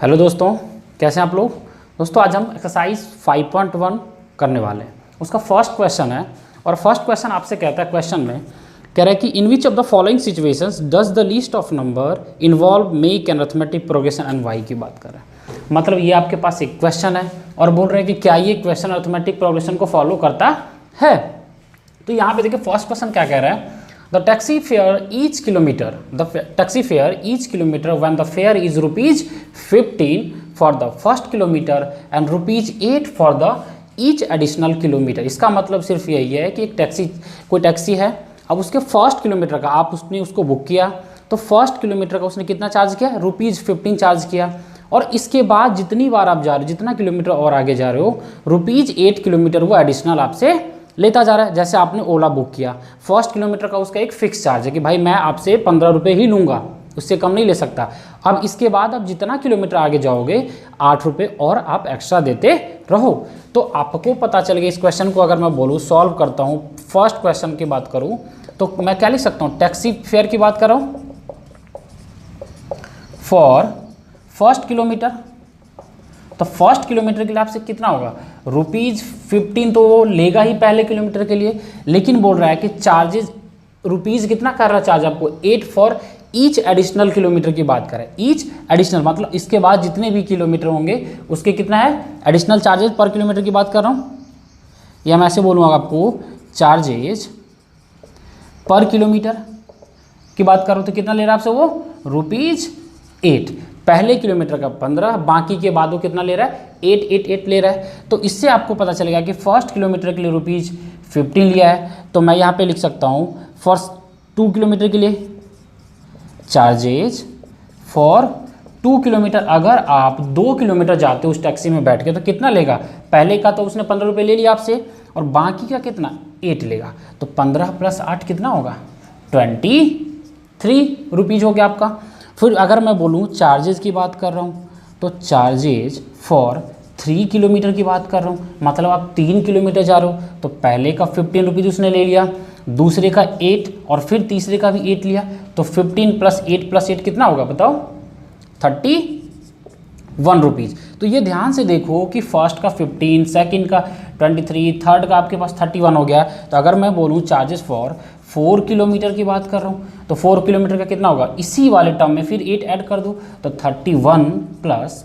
Hello दोस्तों, कैसे हैं आप लोग। दोस्तों आज हम एक्सरसाइज 5.1 करने वाले हैं। उसका फर्स्ट क्वेश्चन है और फर्स्ट क्वेश्चन आपसे कहता है, क्वेश्चन में कह रहा है कि in which of the following situations does the list of number involve make an arithmetic progression and why की बात कर रहा है। मतलब ये आपके पास एक क्वेश्चन है और बोल रहे हैं कि क्या ये क्वेश्चन अरिथमेटिक प्रोग्रेशन को फॉलो करता है। तो यहाँ पे देखिए फर्स्ट क्वेश्चन क्या कह रहा है, The taxi fare each kilometer when the fare is ₹15 for the first kilometer and ₹8 for the each additional kilometer। इसका मतलब सिर्फ यही है कि एक कोई टैक्सी है, अब उसके फर्स्ट किलोमीटर का उसने उसको बुक किया, तो फर्स्ट किलोमीटर का उसने कितना चार्ज किया, ₹15 चार्ज किया। और इसके बाद जितनी बार आप जा रहे हो, जितना किलोमीटर और आगे जा रहे हो, ₹8 किलोमीटर वो एडिशनल आपसे लेता जा रहा है। जैसे आपने ओला बुक किया, फर्स्ट किलोमीटर का उसका एक फिक्स चार्ज है कि भाई मैं आपसे 15 रुपये ही लूँगा, उससे कम नहीं ले सकता। अब इसके बाद आप जितना किलोमीटर आगे जाओगे 8 रुपये और आप एक्स्ट्रा देते रहो। तो आपको पता चल गया। इस क्वेश्चन को अगर मैं बोलूँ सॉल्व करता हूँ, फर्स्ट क्वेश्चन की बात करूँ तो मैं क्या लिख सकता हूँ, टैक्सी फेयर की बात कर रहा हूँ फॉर फर्स्ट किलोमीटर। तो फर्स्ट किलोमीटर के लिए आपसे कितना होगा, ₹15 तो वो लेगा ही पहले किलोमीटर के लिए, लेकिन बोल रहा है कि चार्जेस रुपीज़ कितना कर रहा है चार्ज आपको, 8 फॉर ईच एडिशनल किलोमीटर की बात करें। ईच एडिशनल मतलब इसके बाद जितने भी किलोमीटर होंगे उसके कितना है एडिशनल चार्जेस पर किलोमीटर की बात कर रहा हूँ, या मैं ऐसे बोलूँगा आपको चार्जेज पर किलोमीटर की बात कर रहा हूँ। तो कितना ले रहा है आपसे वो, ₹8। पहले किलोमीटर का 15, बाकी के बाद वो कितना ले रहा है, 8 ले रहा है। तो इससे आपको पता चलेगा कि फर्स्ट किलोमीटर के लिए ₹15 लिया है। तो मैं यहाँ पे लिख सकता हूँ फर्स्ट 2 किलोमीटर के लिए चार्जेज फॉर 2 किलोमीटर। अगर आप 2 किलोमीटर जाते हो उस टैक्सी में बैठ के तो कितना लेगा, पहले का तो उसने 15 रुपये ले लिया आपसे और बाकी का कितना 8 लेगा। तो 15 + 8 कितना होगा, 23 रुपीज़ हो गया आपका। फिर अगर मैं बोलूँ चार्जेस की बात कर रहा हूँ तो चार्जेज फॉर 3 किलोमीटर की बात कर रहा हूँ। मतलब आप 3 किलोमीटर जा रहे हो तो पहले का 15 रुपीज़ उसने ले लिया, दूसरे का 8 और फिर तीसरे का भी 8 लिया। तो 15 + 8 कितना होगा बताओ, 31 रुपीज़। तो ये ध्यान से देखो कि फर्स्ट का 15, सेकंड का 23, थर्ड का आपके पास 31 हो गया। तो अगर मैं बोलूँ चार्जेस फॉर 4 किलोमीटर की बात कर रहा हूँ तो 4 किलोमीटर का कितना होगा, इसी वाले टर्म में फिर 8 ऐड कर दो तो 31 +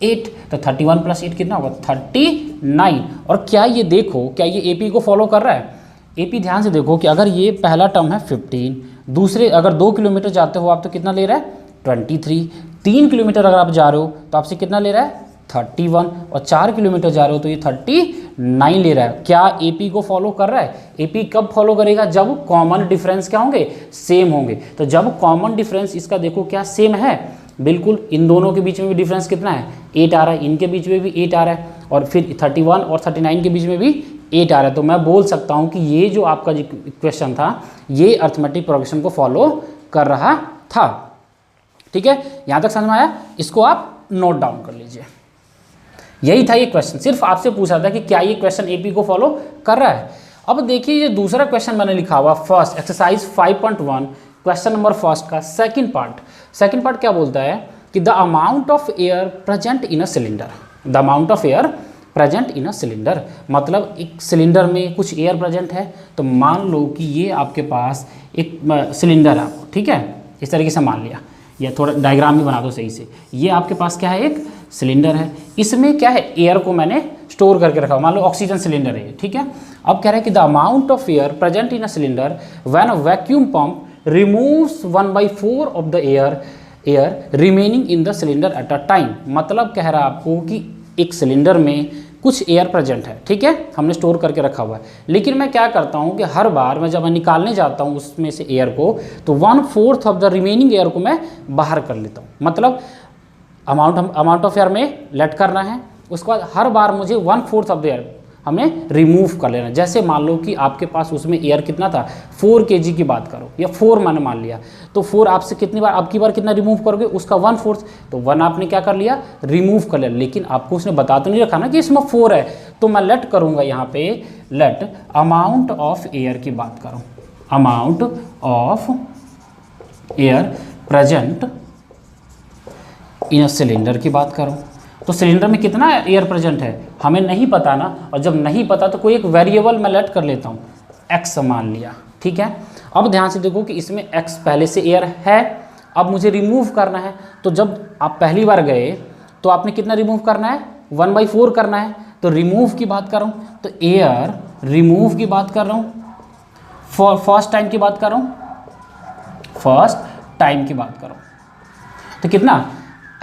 8। तो 31 + 8 कितना होगा, 39। और क्या ये देखो, क्या ये एपी को फॉलो कर रहा है। एपी ध्यान से देखो कि अगर ये पहला टर्म है 15, दूसरे अगर 2 किलोमीटर जाते हो आप तो कितना ले रहा है, 23। 3 किलोमीटर अगर आप जा रहे हो तो आपसे कितना ले रहा है, 31। और 4 किलोमीटर जा रहे हो तो ये 39 ले रहा है। क्या एपी को फॉलो कर रहा है। एपी कब फॉलो करेगा, जब कॉमन डिफरेंस क्या होंगे, सेम होंगे। तो जब कॉमन डिफरेंस इसका देखो क्या सेम है, बिल्कुल इन दोनों के बीच में भी डिफरेंस कितना है, 8 आ रहा है, इनके बीच में भी 8 आ रहा है, और फिर 31 और 39 के बीच में भी 8 आ रहा है। तो मैं बोल सकता हूँ कि ये जो आपका जो क्वेश्चन था ये अरिथमेटिक प्रोग्रेशन को फॉलो कर रहा था। ठीक है, यहाँ तक समझ में आया। इसको आप नोट डाउन कर लीजिए। यही था ये क्वेश्चन, सिर्फ आपसे पूछा था कि क्या ये क्वेश्चन एपी को फॉलो कर रहा है। अब देखिए ये दूसरा क्वेश्चन मैंने लिखा हुआ first exercise 5.1 question number first का सेकंड पार्ट क्या बोलता है कि the amount of air present in a cylinder. The amount of air present in a cylinder मतलब एक सिलेंडर में कुछ एयर प्रेजेंट है। तो मान लो कि ये आपके पास एक सिलेंडर है, ठीक है, इस तरीके से मान लिया, या थोड़ा डायग्राम भी बना दो सही से। ये आपके पास क्या है, एक सिलेंडर है, इसमें क्या है, एयर को मैंने स्टोर करके रखा, मान लो ऑक्सीजन सिलेंडर है, ठीक है। अब कह रहे हैं कि the amount of air present in a cylinder when a vacuum pump removes 1/4 of the air remaining in the cylinder at a time. मतलब कह रहा है आपको कि एक सिलेंडर में कुछ एयर प्रेजेंट है, ठीक है, हमने स्टोर करके रखा हुआ है, लेकिन मैं क्या करता हूँ कि हर बार मैं जब मैं निकालने जाता हूँ उसमें से एयर को तो 1/4 ऑफ द रिमेनिंग एयर को मैं बाहर कर लेता हूँ। मतलब अमाउंट ऑफ एयर में लेट करना है, उसके बाद हर बार मुझे 1/4 ऑफ द एयर हमें रिमूव कर लेना। जैसे मान लो कि आपके पास उसमें एयर कितना था, 4 kg की बात करो, या 4 मैंने मान लिया, तो 4 आपसे कितनी बार, अब की बार कितना रिमूव करोगे, उसका 1/4, तो 1 आपने क्या कर लिया, रिमूव कर लिया। लेकिन आपको उसने बता तो नहीं रखा ना कि इसमें 4 है, तो मैं लेट करूँगा यहाँ पे, लेट अमाउंट ऑफ एयर की बात करूँ, amount of air present in cylinder की बात करूँ तो सिलेंडर में कितना एयर प्रेजेंट है हमें नहीं पता ना, और जब नहीं पता तो कोई एक वेरिएबल मैं लेट कर लेता हूँ, x मान लिया, ठीक है। अब ध्यान से देखो कि इसमें x पहले से एयर है, अब मुझे रिमूव करना है। तो जब आप पहली बार गए तो आपने कितना रिमूव करना है, 1/4 करना है। तो रिमूव की बात कर रहा हूँ, तो एयर रिमूव की बात कर रहा हूँ, फर्स्ट टाइम की बात कर रहा हूँ, फर्स्ट टाइम की बात कर रहा हूँ। तो कितना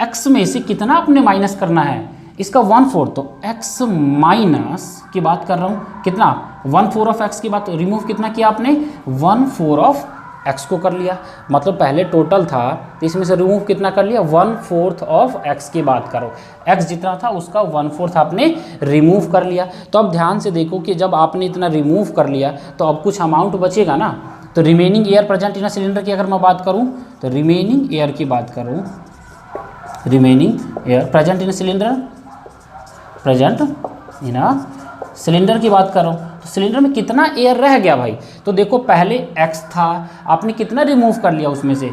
x में से कितना आपने माइनस करना है, इसका 1/4, तो x माइनस की बात कर रहा हूँ, कितना 1/4 ऑफ x की बात। रिमूव कितना किया आपने, 1/4 ऑफ x को कर लिया, मतलब पहले टोटल था तो इसमें से रिमूव कितना कर लिया, 1/4 ऑफ x की बात करो, x जितना था उसका 1/4 आपने रिमूव कर लिया। तो अब ध्यान से देखो कि जब आपने इतना रिमूव कर लिया तो अब कुछ अमाउंट बचेगा ना। तो remaining air present in a cylinder की अगर मैं बात करूँ तो रिमेनिंग एयर की बात करूँ, remaining air present in cylinder, present in cylinder की बात कर रहा हूँ, तो सिलेंडर में कितना एयर रह गया भाई। तो देखो पहले x था, आपने कितना रिमूव कर लिया, उसमें से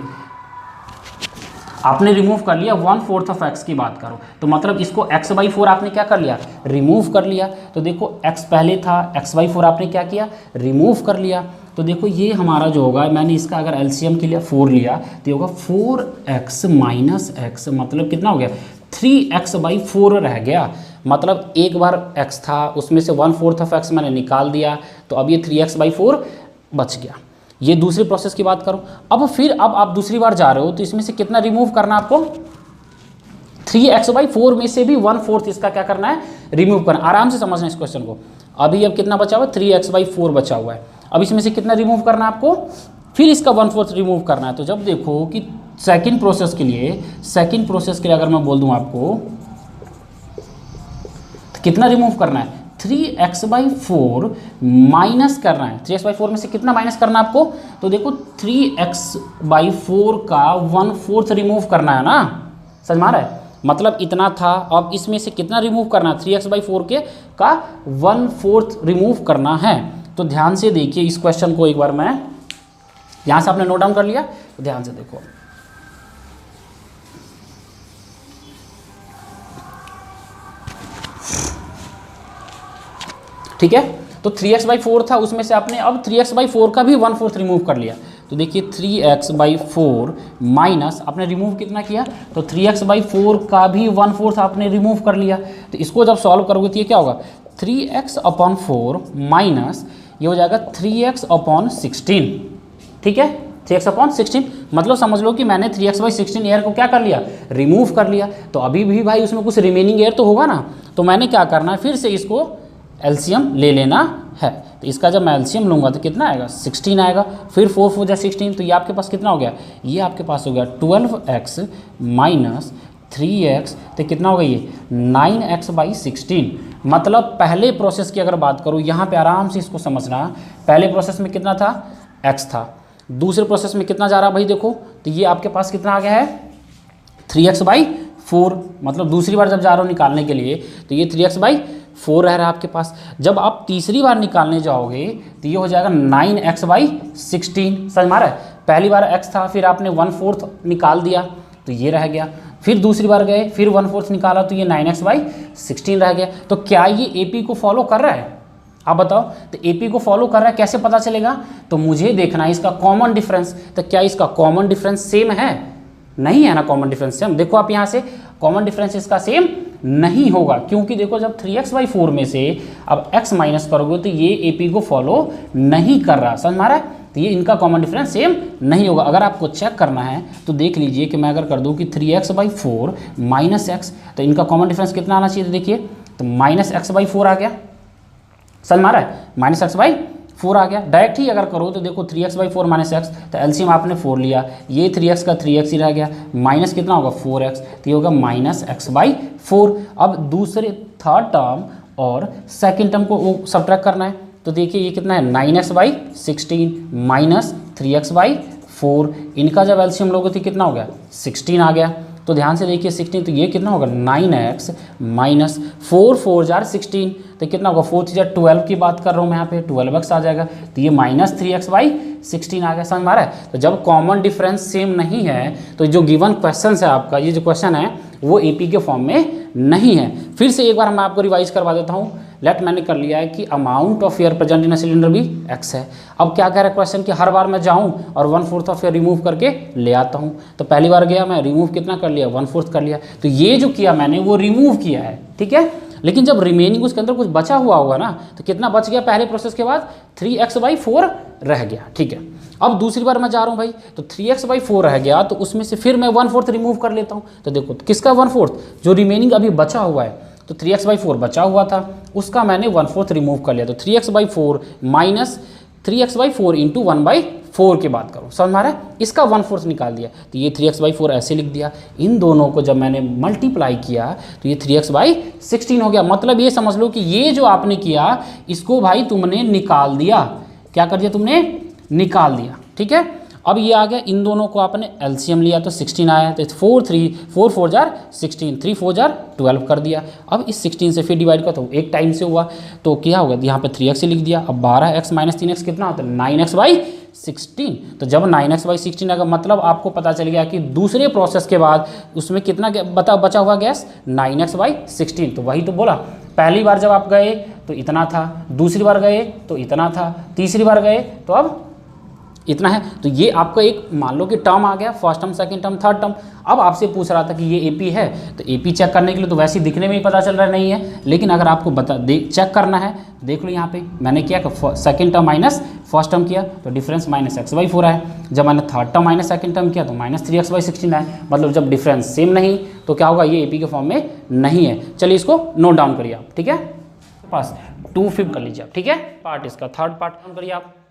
आपने रिमूव कर लिया 1/4 ऑफ x की बात करो, तो मतलब इसको x/4 आपने क्या कर लिया, रिमूव कर लिया। तो देखो x पहले था, x/4 आपने क्या किया, रिमूव कर लिया। तो देखो ये हमारा जो होगा, मैंने इसका अगर एलसीएम के लिए 4 लिया तो ये होगा 4x माइनस x, मतलब कितना हो गया, 3x/4 रह गया। मतलब एक बार x था उसमें से 1/4 ऑफ x मैंने निकाल दिया, तो अब ये 3x/4 बच गया। ये दूसरी प्रोसेस की बात करो। अब फिर अब आप दूसरी बार जा रहे हो तो इसमें से कितना रिमूव करना आपको, 3x/4 में से भी 1/4 इसका क्या करना है, रिमूव करना। आराम से समझना इस क्वेश्चन को। अभी अब कितना बचा हुआ है, 3x/4 बचा हुआ है। अब इसमें से कितना रिमूव करना है आपको, फिर इसका 1/4 रिमूव करना है। तो जब देखो कि सेकेंड प्रोसेस के लिए अगर मैं बोल दूं आपको तो कितना रिमूव करना है, 3x/4 माइनस करना है। 3x/4 में से कितना माइनस करना है आपको, तो देखो 3x/4 का 1/4 रिमूव करना है ना, समझ में आ रहा है। मतलब इतना था, अब इसमें से कितना रिमूव करना है, 3x/4 के का 1/4 रिमूव करना है। तो ध्यान से देखिए इस क्वेश्चन को एक बार, मैं यहाँ से आपने नोट डाउन कर लिया, तो ध्यान से देखो। ठीक है, तो 3x/4 था, उसमें से आपने अब 3x/4 का भी 1/4 रिमूव कर लिया। तो देखिए 3x/4 माइनस आपने रिमूव कितना किया, तो 3x/4 का भी 1/4 आपने रिमूव कर लिया। तो इसको जब सॉल्व करोगे तो ये क्या होगा, 3x/4 माइनस ये हो जाएगा 3x/16। ठीक है, 3x/16, मतलब समझ लो कि मैंने 3x/16 एयर को क्या कर लिया, रिमूव कर लिया। तो अभी भी भाई उसमें कुछ रिमेनिंग एयर तो होगा ना, तो मैंने क्या करना है, फिर से इसको एलसीएम ले लेना है। तो इसका जब मैं एलसीएम लूँगा तो कितना आएगा, 16 आएगा। फिर 4 4 जा 16, तो ये आपके पास कितना हो गया, ये आपके पास हो गया 12x माइनस 3x, तो कितना होगा ये 9x/16। मतलब पहले प्रोसेस की अगर बात करूँ, यहाँ पे आराम से इसको समझना, पहले प्रोसेस में कितना था, x था, दूसरे प्रोसेस में कितना जा रहा है भाई देखो, तो ये आपके पास कितना आ गया है 3x/4। मतलब दूसरी बार जब जा रहा हूँ निकालने के लिए तो ये 3x/4 रह रहा है आपके पास। जब आप तीसरी बार निकालने जाओगे तो ये हो जाएगा 9x/16। समझ में आ रहा है, पहली बार x था, फिर आपने 1/4 निकाल दिया तो ये रह गया। फिर दूसरी बार गए, फिर 1/4 निकाला तो ये 9x/16 रह गया। तो क्या ये एपी को फॉलो कर रहा है, आप बताओ। तो एपी को फॉलो कर रहा है, कैसे पता चलेगा, तो मुझे देखना है इसका कॉमन डिफरेंस। तो क्या इसका कॉमन डिफरेंस सेम है, नहीं है ना, कॉमन डिफरेंस सेम। देखो आप यहाँ से कॉमन डिफरेंस इसका सेम नहीं होगा, क्योंकि देखो जब 3x/4 में से अब x माइनस करोगे तो ये एपी को फॉलो नहीं कर रहा, समझ में आ रहा है। तो ये इनका कॉमन डिफरेंस सेम नहीं होगा। अगर आपको चेक करना है तो देख लीजिए कि मैं अगर कर दूं कि 3x/4 माइनस x, तो इनका कॉमन डिफरेंस कितना आना चाहिए, तो देखिए तो -x/4 आ गया, समझ में आ रहा है, -x/4 आ गया। डायरेक्ट ही अगर करो तो देखो 3x/4 माइनस x, तो एलसीएम आपने 4 लिया, ये 3x का 3x ही रह गया, माइनस कितना होगा 4x, तो ये होगा -x/4। अब दूसरे थर्ड टर्म और सेकंड टर्म को सब्ट्रैक्ट करना है, तो देखिए ये कितना है 9x/16 माइनस 3x/4। इनका जब एलसीएम लोगे तो कितना हो गया 16 आ गया। तो ध्यान से देखिए 16, तो ये कितना होगा 9x माइनस 4 4 जार 16, तो कितना होगा 4 3 जार 12 की बात कर रहा हूँ मैं यहाँ पे, 12x आ जाएगा। तो ये -3x/16 आ गया, समझ में आ रहा है। तो जब कॉमन डिफरेंस सेम नहीं है तो जो गिवन क्वेश्चन है आपका, ये जो क्वेश्चन है वो एपी के फॉर्म में नहीं है। फिर से एक बार मैं आपको रिवाइज करवा देता हूँ। लेट मैंने कर लिया है कि amount of air present in a cylinder भी x है। अब क्या कह रहा है क्वेश्चन कि हर बार मैं जाऊं और 1/4 ऑफ एयर रिमूव करके ले आता हूं। तो पहली बार गया मैं, रिमूव कितना कर लिया, 1/4 कर लिया। तो ये जो किया मैंने वो रिमूव किया है, ठीक है। लेकिन जब रिमेनिंग उसके अंदर कुछ बचा हुआ होगा ना, तो कितना बच गया पहले प्रोसेस के बाद, 3x/4 रह गया, ठीक है। अब दूसरी बार मैं जा रहा हूँ भाई, तो 3x/4 रह गया, तो उसमें से फिर मैं 1/4 रिमूव कर लेता हूँ। तो देखो किसका 1/4, जो रिमेनिंग अभी बचा हुआ है, तो 3x/4 बचा हुआ था, उसका मैंने 1/4 रिमूव कर लिया। तो 3x/4 माइनस 3x/4 इंटू 1/4 की बात करो, समझ में आ रहा है। इसका 1/4 निकाल दिया, तो ये 3x/4 ऐसे लिख दिया। इन दोनों को जब मैंने मल्टीप्लाई किया तो ये 3x/16 हो गया। मतलब ये समझ लो कि ये जो आपने किया इसको भाई तुमने निकाल दिया। क्या कर दिया तुमने, निकाल दिया, ठीक है। अब ये आ गया, इन दोनों को आपने एलसीएम लिया तो 16 आया, तो 4 4 जार 16, 3 4 जार 12 कर दिया। अब इस 16 से फिर डिवाइड कर, तो एक टाइम से हुआ तो क्या होगा, यहाँ पे 3x से लिख दिया। अब 12x माइनस 3x कितना होता है, 9x/16। तो जब 9x/16 आएगा, मतलब आपको पता चल गया कि दूसरे प्रोसेस के बाद उसमें कितना बचा हुआ गैस, 9x/16। तो वही तो बोला, पहली बार जब आप गए तो इतना था, दूसरी बार गए तो इतना था, तीसरी बार गए तो अब इतना है। तो ये आपका एक मान लो कि टर्म आ गया, first term, second term, third term. अब आपसे पूछ रहा था कि ये एपी है, तो एपी चेक करने के लिए तो वैसे ही दिखने में ही पता चल रहा नहीं है, लेकिन अगर आपको चेक करना है, देख लो यहाँ पे मैंने क्या second term minus first term किया तो डिफरेंस -x/4 है। जब मैंने third term minus second term किया तो -3x/16 है। मतलब जब डिफरेंस सेम नहीं तो क्या होगा, ये एपी के फॉर्म में नहीं है। चलिए इसको नोट डाउन करिए आप, ठीक है। पास 2/5 कर लीजिए आप, ठीक है। पार्ट इसका थर्ड पार्ट करिए आप।